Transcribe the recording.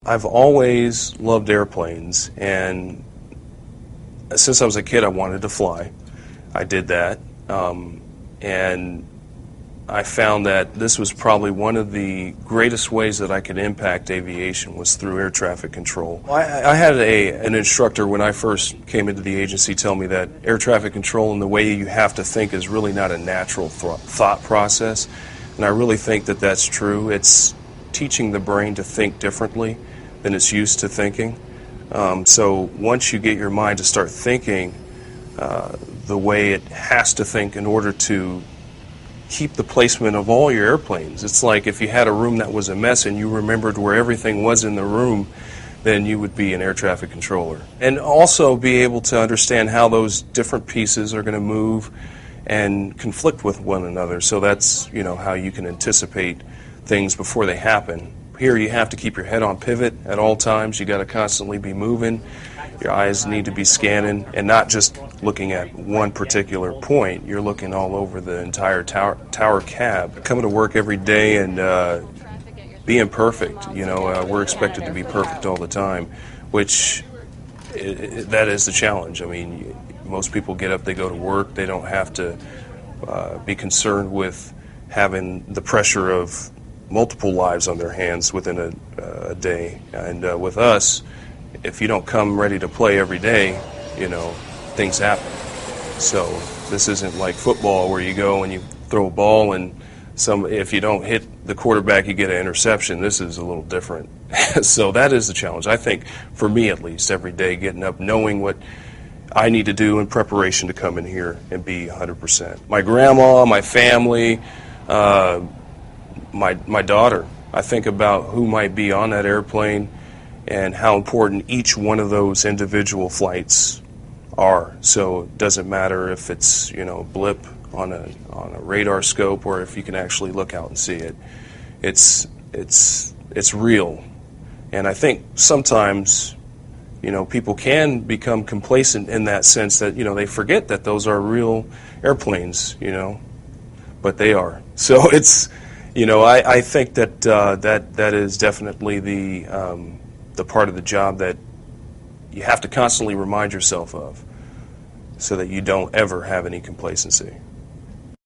I've always loved airplanes, and since I was a kid I wanted to fly. I did that, and I found that this was probably one of the greatest ways that I could impact aviation was through air traffic control. I had an instructor when I first came into the agency tell me that air traffic control and the way you have to think is really not a natural thought process, and I really think that that's true. It's teaching the brain to think differently than it's used to thinking. So once you get your mind to start thinking the way it has to think in order to keep the placement of all your airplanes. It's like if you had a room that was a mess and you remembered where everything was in the room, then you would be an air traffic controller. And also be able to understand how those different pieces are going to move and conflict with one another. So that's, you know, how you can anticipate things before they happen. Here you have to keep your head on pivot at all times. You got to constantly be moving. Your eyes need to be scanning and not just looking at one particular point. You're looking all over the entire tower cab. Coming to work every day and being perfect. You know, we're expected to be perfect all the time, which that is the challenge. I mean, most people get up, they go to work. They don't have to be concerned with having the pressure of multiple lives on their hands within a day. And with us, if you don't come ready to play every day, you know, things happen. So this isn't like football where you go and you throw a ball and if you don't hit the quarterback, you get an interception. This is a little different. So that is the challenge. I think, for me at least, every day getting up, knowing what I need to do in preparation to come in here and be 100%. My grandma, my family, my daughter. I think about who might be on that airplane and how important each one of those individual flights are. So it doesn't matter if it's, you know, a blip on a radar scope or if you can actually look out and see it. It's real. And I think sometimes, you know, people can become complacent in that sense that, you know, they forget that those are real airplanes, you know, but they are. So it's, you know, I think that that is definitely the part of the job that you have to constantly remind yourself of so that you don't ever have any complacency.